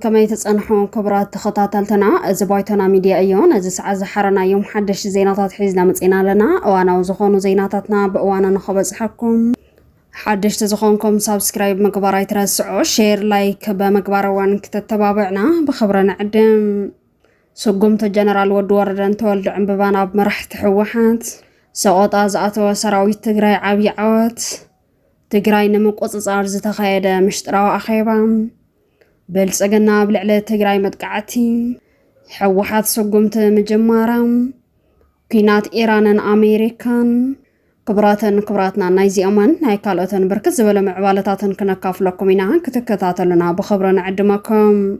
كما يتصنحون كبرات تخطاتلتنا زبايتنا ميديا ايون از ساعه زحرنا يوم حدش زيناتات حيزنا مصينا لنا وانا وزخونو زيناتاتنا بوانا نخبصحكم حدش تزخونكم سبسكرايب مقبار يترسعوا شير لايك بمقبار وان كتتبابعنا بخبرنا عدم سقمت جنرال ود وردن تولد عنببانا بمرح تحوحات سقوطا زاتو سراويت تግራይ عبي عوت تግራይ نمقصصار زتخايده مشطراو اخيبا بلصقنا بلعله تግራይ مدقعتي حوحات سقمت مجمارام كينات ايرانن امريكان كبراتنا نايزي امان ناي كالوتن بركز زبل معبالتاتن كنكافلكم انا كتكتاتلنا بخبرنا عدمكم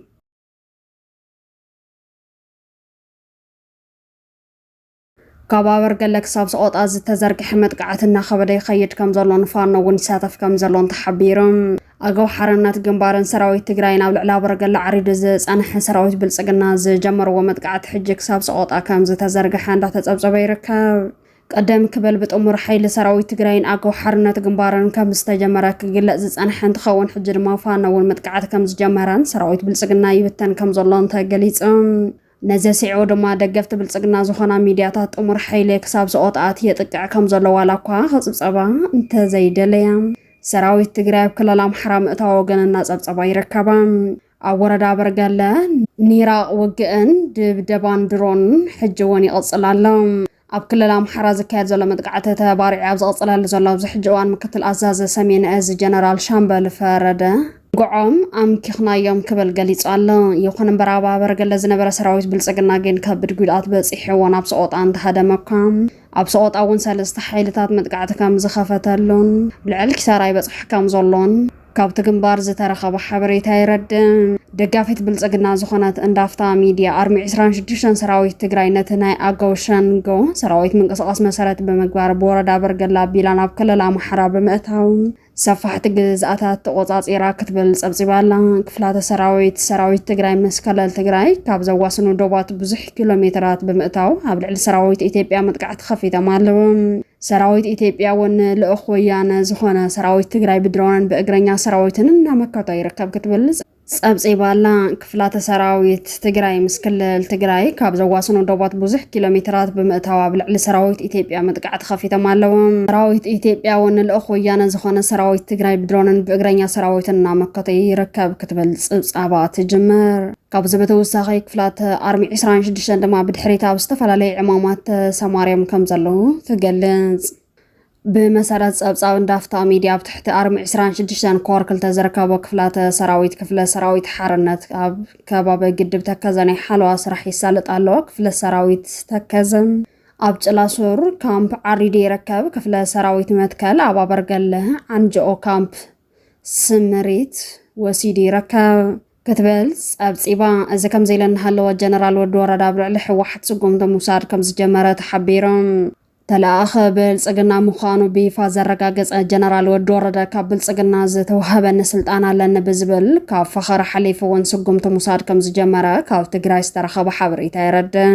كاباور قالك ساب سقوط از تزرق حمد قعتنا خبدي خيد كم زلون فانو ونساتف كم زلون تحبيرم اغو حرنات جنبارن سراويت تግራይና ብልዕላ በርገላ ዓሪድ ዝጸንሐ ሰራዊት ብልጽግና ዝጀመርዎ መጥቃዕት ሕጅክ ሳብ ሰቆጣ ከም ዝተዘርግሐ እንዳተጸብጸበ ይርከብ ቀደም ክበል ብጥሙር ኃይል ሰራዊት ትግራይን አገው ሓርነት ግንባርን ከም ዝተጀመረ ክግለጽ ዝጸንሐ እንትኸውን ሕጂ ድማ ፋኖውን መጥቃዕት ከም ዝጀመረን ሰራዊት ብልጽግና ይብተን ከም ዘሎን ተገሊጾም ነዚ ሲዑ ድማ ደገፍቲ ብልጽግና ዝኾና ሚድያታት ጥሙር ኃይል ክሳብ ሰቆጣት የጥቅዕ ከም ዘለዎ ዋላኳ ክጽብጸባ እንተዘይደለያ ሰራዊት ትግራይ በክልል አምሓራ ምእታው ወገንና ጸብጸባ ይረከባ አወረዳ በርገለ ኒራቅ ወግእን ድብደባን ድሮን ሕጅውን ይቀጽላሉ ኣብ ክልል አምሓራ ዝካየድ ዘሎ መጥቃዕቲ ተባሪዕ ኣብ ዝቀጽላሉ ዘሎ ኣብዚ ሕጂ እዋን ምክትል ኣዛዚ ሰሜን እዝ ጀነራል ሻምበል ፈረደ ጉዖም ኣምኪኽናዮም ክብል ገሊጹ ኣሎ ይኹን እምበር ኣብ በርገለ ዝነበረ ሰራዊት ብልጽግና ግን ከብድ ጉድኣት በፂሕዎን ኣብ ሰቆጣ እንተሃደመካም ኣብ ሰቆጣ እውን ሰለስተ ሓይልታት መጥቃዕቲ ከም ዝኸፈተሉን ልዕል ኪሳራ ይበጽሕ ከም ዘሎን ካብቲ ግንባር ዝተረኸበ ሓበሬታ ይረድእ ደጋፊት ብልጽግና ዝኾነት እንዳፍታ ሚድያ ኣርሚ 26 ሰራዊት ትግራይ ነቲ ናይ ኣገው ሸንጎ ሰራዊት ምንቅስቃስ መሰረት በመግባር በወረዳ በርገላ ቢላን ኣብ ክልል አምሓራ ብምእታው ሰፋሕቲ ግዝኣታት ተቆጻጺራ ክትብል ጸብጺባላ ክፍላተ ሰራዊት ትግራይ መስከለል ትግራይ ካብ ዘዋስኑ ዶባት ብዙሕ ኪሎ ሜትራት ብምእታው ኣብ ልዕሊ ሰራዊት ኢትዮጵያ መጥቃዕቲ ከፊቶም ኣለዉ ሰራዊት ኢትዮጵያ ውን ልኡኽ ወያነ ዝኾነ ሰራዊት ትግራይ ብድሮንን ብእግረኛ ሰራዊትን እናመከቶ ይርከብ ክትብል ጸብጺባላ ክፍላተ ሰራዊት ትግራይ መስከለል ትግራይ ካብ ዘዋስኑ ዶባት ብዙሕ ኪሎ ሜትራት ብምእታው ኣብ ልዕሊ ሰራዊት ኢትዮጵያ መጥቃዕቲ ከፊቶም ኣለዉ ሰራዊት ኢትዮጵያ ውን ልኡኽ ወያነ ዝኾነ ሰራዊት ትግራይ ብድሮንን ብእግረኛ ሰራዊትን እናመከቶ ይርከብ ክትብል ጽብጻባ ትጅምር ካብ ዘበተውሳኺ ክፍላት ኣርሚ 26 ድማ ብድሕሪት ኣብ ዝተፈላለዩ ዕማማት ሰማርያም ከም ዘለዉ ትገልጽ بمسارات ጸብጻብ እንዳፍታ ሚድያ ኣብ ትሕቲ ኣርሚ 26 ኮርክል ተዘረከቦ ክፍላተ ሰራዊት ክፍለ ሰራዊት ሓርነት ኣብ ከባቢ ግድብ ተከዘ ናይ ሓለዋ ስራሕ ይሳለጥ ኣሎ ክፍለ ሰራዊት ተከዘ ኣብ ጭላሱር ካምፕ ዓሪድ ይርከብ ክፍለ ሰራዊት መትከል ኣብ በርገለ አንጆ ካምፕ ስምሪት ወሲድ ይርከብ كتبل ጸብጺባ እዚ ከም ዘይለን ሃለወ ጀነራል ወድ ወረዳ ብልዕሊ ሕወሓት ስጉምቲ ሙሳድ ከም ዝጀመረ ተሓቢሮም ተላእኸ ብልጽግና ምዃኑ ቢፋ ዘረጋገጸ ጀነራል ወድ ወረዳ ካብ ብልጽግና ዝተዋህበኒ ስልጣን ኣለኒ ብዝብል ካብ ፈኸረ ሓሊፉ እውን ስጉምቲ ሙሳድ ከም ዝጀመረ ካብ ትግራይ ዝተረኸበ ሓበሬታ ይረድእ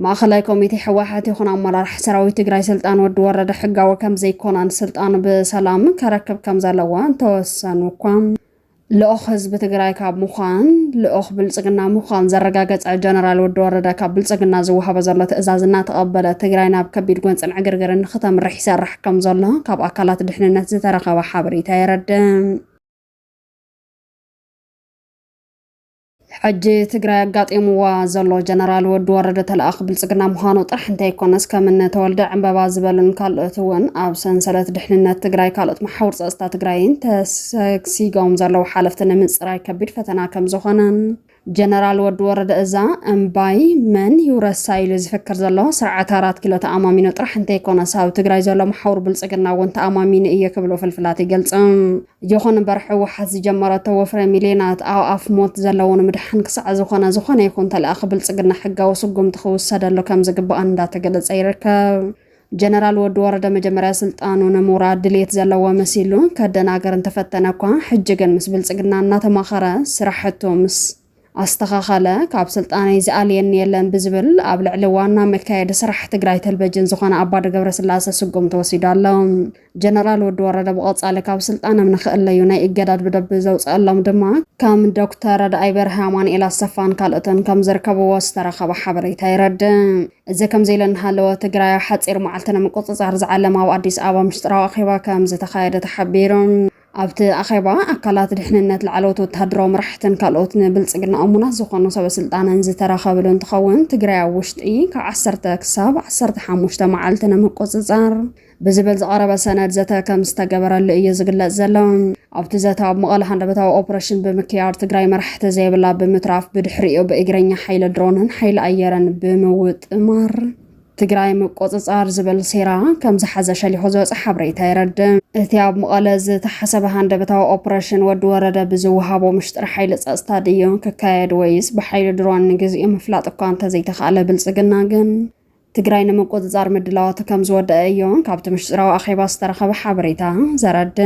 ማእኸላይ ኮሚቴ ሕወሓት ይኹን ኣመራርሓ ሰራዊት ትግራይ ስልጣን ወድ ወረዳ ሕጋዊ ከም ዘይኮነን ስልጣኑ ብሰላም ከረክብ ከም ዘለዎ ተወሰኑ እኳ ልኡኽ ህዝቢ ትግራይ ካብ ምዃን ልኡኽ ብልጽግና ምዃን ዘረጋገጸ ጀነራል ወድ ወረዳ ካብ ብልጽግና ዝወሃበ ዘሎ ትእዛዝ እናተቐበለ ትግራይ ናብ ከቢድ ጎንፅን ዕግርግርን ንኽተምርሕ ይሰርሕ ከም ዘሎ ካብ ኣካላት ድሕንነት ዝተረኸበ ሓበሬታ ይረድእ ሕጂ ትግራይ ኣጋጢምዋ ዘሎ ጀነራል ወድ ወረዳ ተላእኽ ብልጽግና ምዃኑ ጥራሕ እንተይኮነስ ከምነ ተወልደ ዕምበባ ዝበሉን ካልኦት እውን ኣብ ሰንሰለት ድሕንነት ትግራይ ካልኦት ማሕወር ጸጥታ ትግራይን ተሰግሲጎም ዘለዉ ሓለፍቲ ንምጽራይ ከቢድ ፈተና ከም ዝኾነን ጀነራል ወድ ወረዳ እዛ እምባይ መን ይውረሳይሉ ዝፍክር ዘሎ ስርዓት 4 ኪሎ ተኣማሚኑ ጥራሕ እንተይኮነስ ኣብ ትግራይ ዘሎ ማሕወር ብልጽግና እውን ተኣማሚኑ እየ ክብሎ ፍልፍላት ይገልጾም ይኹን እምበር ሕወሓት ዝጀመረቶ ወፍረ ሚልዮናት ኣብ ኣፍ ሞት ዘለውን ምድሓን ክሳዕ ዝኾነ ይኹን ተላእኺ ብልጽግና ሕጋዊ ስጉምቲ ክውሰደሉ ከም ዝግባእ እንዳተገለጸ ይርከብ ጀነራል ወድ ወረዳ መጀመርያ ስልጣኑ ንምውራድ ድሌት ዘለዎ መሲሉ ከደናገር እንተፈተነ እኳ ሕጂ ግን ምስ ብልጽግና እናተማኸረ ስራሕቱ ምስ استخاخله كاب سلطاني زالين يلن بزبل اب لعل وانا مكايد سرح تግራይ تلفزيون زخونه አባደ ገብረስላሴ ስጉም ተወሲዳሎም ጀነራል ወድ ወረደ በቆጻለ ካብ ስልጣነ ምን خلዩ ናይ እገዳድ በደብ ዘውጻሎም ድማ ከም ዶክተር ዳይ በርሃማን ኤላሰፋን ካልኦትን ከም ዝርከብዎ ዝተረኸበ ሓበሬታ ይረድ እዚ ከም ዘይለን ሃለወ ትግራይ ሓጺር መዓልተነ መቆጻጻር ዝዓለማ ኣብ አዲስ አበባ ምሽጥራው አኺባ ከም ዝተኻየደ ተሓቢሮም ኣብቲ አኺባ አካላት ድሕንነት ለዓለውት ወታደራዊ መራሕትን ካልኦት ንብልጽግና ኣሙናት ዝኾኑ ሰበስልጣንን ዝተረኸብሉ እንትኸውን ትግራይ ኣብ ውሽጢ ካብ 10 ክሳብ 15 መዓልተነ መቆጻጻር ብዝብል ዝቐረበ ሰነድ ዘተ ከም ዝተገበረሉ እዩ ዝግለጽ ዘሎ ኣብቲ ዘተ ኣብ መቐለ ሃንደበታዊ ኦፕሬሽን ብምክያድ ትግራይ መራሕቲ ዘይብላ ብምትራፍ ብድሕሪኡ ብእግረኛ ሓይሊ ድሮንን ሓይሊ ኣየረን ብምውጥማር ትግራይ መቆጻጻር ዝብል ሴራ ከም ዝሓዘ ሸሊሑ ዝወጽእ ሓበሬታ ይረድ እቲ ኣብ መቐለ ዝተሓሰበ ሃንደበታዊ ኦፕሬሽን ወዲ ወረደ ብዝወሃቦ ምሽጥር ሓይሊ ጸጥታ ድዩ ክካየድ ወይስ ብሓይሊ ድሮን ንግዚኡ ምፍላጥ እኳ እንተዘይተኻእለ ብልጽግና ግን ትግራይ ንመቆጻጻር ምድላዋቱ ከም ዝወደአ እዩ ካብቲ ምሽጥራዊ ኣኼባ ዝተረኸበ ሓበሬታ ዘረድ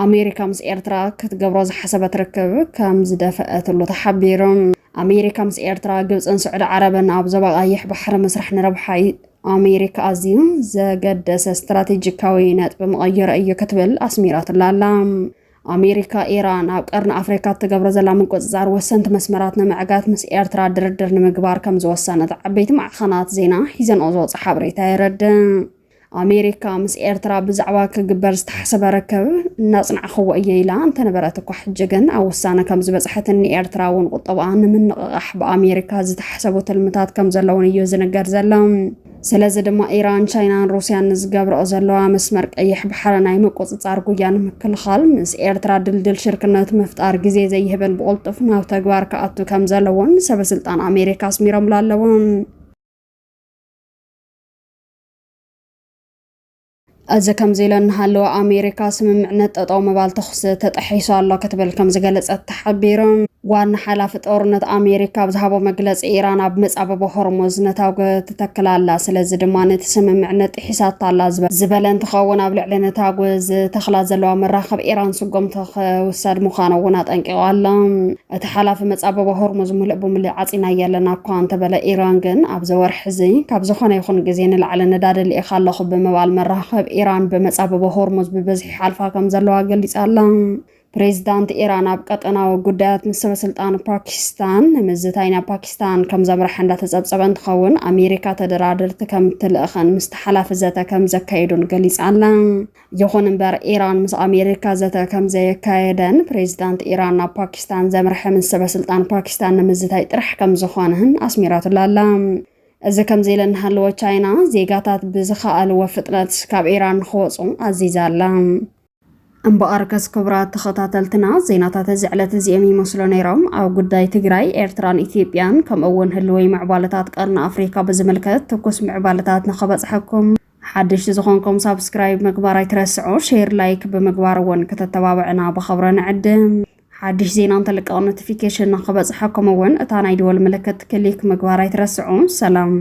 ኣሜሪካ ምስ ኤርትራ ክትገብሮ ዝሓሰበት ርክብ ከም ዝደፈአትሉ ተሓቢሮም ኣሜሪካ ምስ ኤርትራ ግብፅን ስዑድ ዓረብን ኣብ ዞባ ቀይሕ ባሕሪ መስራሕ ንረብሓይ ኣሜሪካ ኣዝዩ ዘገደሰ ስትራቴጂካዊ ነጥቢ መቐየረ እዩ ክትብል ኣስሚራትላ ኣላ ኣሜሪካ ኢራን ኣብ ቀርኒ ኣፍሪካ ትገብሮ ዘላ ምቆጻጻር ወሰንቲ መስመራት ንምዕጋት ምስ ኤርትራ ድርድር ንምግባር ከም ዝወሰነት ዓበይቲ ማዕኸናት ዜና ሒዘንኦ ዝወጽእ ሓበሬታ ይረድ ኣሜሪካ ምስ ኤርትራ ብዛዕባ ክግበር ዝተሓሰበ ርክብ እናጽንዓኽዎ እየ ኢላ እንተነበረት እኳ ሕጂ ግን ኣብ ውሳነ ከም ዝበጽሐትኒ ኤርትራ እውን ቁጠብኣ ንምንቕቓሕ ብኣሜሪካ ዝተሓሰቡ ትልምታት ከም ዘለውን እዩ ዝነገር ዘሎ ስለዚ ድማ ኢራን ቻይናን ሩስያን ዝገብርኦ ዘለዋ መስመር ቀይሕ ባሕሪ ናይ መቆጻጻር ጉያ ንምክልኻል ምስ ኤርትራ ድልድል ሽርክነት ምፍጣር ግዜ ዘይህብን ብቕልጡፍ ናብ ተግባር ከኣቱ ከም ዘለውን ሰበስልጣን ኣሜሪካ ኣስሚሮምሉ ኣለዉ እዚ ከም ዘይለን ሃለወ ኣሜሪካ ስምምዕነት ጠጠው ምባል ተኽሲ ተጠሒሱ ኣሎ ክትብል ከም ዝገለጸት ተሓቢሮም ዋና ሓላፊ ጦርነት ኣሜሪካ ብዝሃቦ መግለፂ ኢራን ኣብ መጻበቦ ሆርሙዝ ነታውገ ትተክላላ ስለዚ ድማ ነቲ ስምምዕነት ጥሒሳታላ ዝበለ እንትኸውን ኣብ ልዕሊ ነታውገ ዝተኽላ ዘለዋ መራኸብ ኢራን ስጎም ተኸውሰድ ምዃኑ እውን ኣጠንቂቑ ኣሎ እቲ ሓላፊ መጻበቦ ሆርሙዝ ሙሉእ ብምሉእ ዓፂና የለና እኳ እንተበለ ኢራን ግን ኣብ ዘወርሒ እዚ ካብ ዝኾነ ይኹን ግዜ ንላዕሊ ነዳዲ ልኢኻ ኣለኹ ብምባል መራኸብ ኢራን በመጻበቦ ሆርሙዝ ብበዝሒ ሓልፋ ከም ዘለዋ ገሊጻ ኣላ ፕሬዚዳንት ኢራን ኣብ ቀጠናዊ ጉዳያት ምስ ሰበስልጣን ፓኪስታን ንምዝታይ ናብ ፓኪስታን ከም ዘምርሐ እንዳተጸብጸበ እንትኸውን ኣሜሪካ ተደራድርቲ ከም ትልእኸን ምስ ተሓላፊ ዘተ ከም ዘካይዱን ገሊጻ ኣላ ይኹን እምበር ኢራን ምስ ኣሜሪካ ዘተ ከም ዘየካየደን ፕሬዚዳንት ኢራን ናብ ፓኪስታን ዘምርሐ ምስ ሰበስልጣን ፓኪስታን ንምዝታይ ጥራሕ ከም ዝኾነን ኣስሚራትላ ኣላ እዚ ከም ዘይለን ሃለወ ቻይና ዜጋታት ብዝኸኣልዎ ፍጥነት ካብ ኢራን ክወፁ ኣዚዛ ኣላ እምበኣር ክቡራት ተኸታተልትና ዜናታት እዚ ዕለት እዚኦም ይመስሉ ነይሮም ኣብ ጉዳይ ትግራይ ኤርትራን ኢትዮጵያን ከምኡውን ህልወይ ምዕባለታት ቀርኒ ኣፍሪካ ብዝምልከት ትኩስ ምዕባለታት ንኸበፅሐኩም ሓድሽ ዝኾንኩም ሳብስክራይብ ምግባር ኣይትረስዑ ሼር ላይክ ብምግባር እውን ከተተባብዕና ብኸብረ ንዕድም ሓድሽ ዜና እንተለቀቕ ኖቲፊኬሽን ንኸበፅሐኩም እውን እታ ናይ ደወል ምልክት ክሊክ ምግባር ኣይትረስዑ ሰላም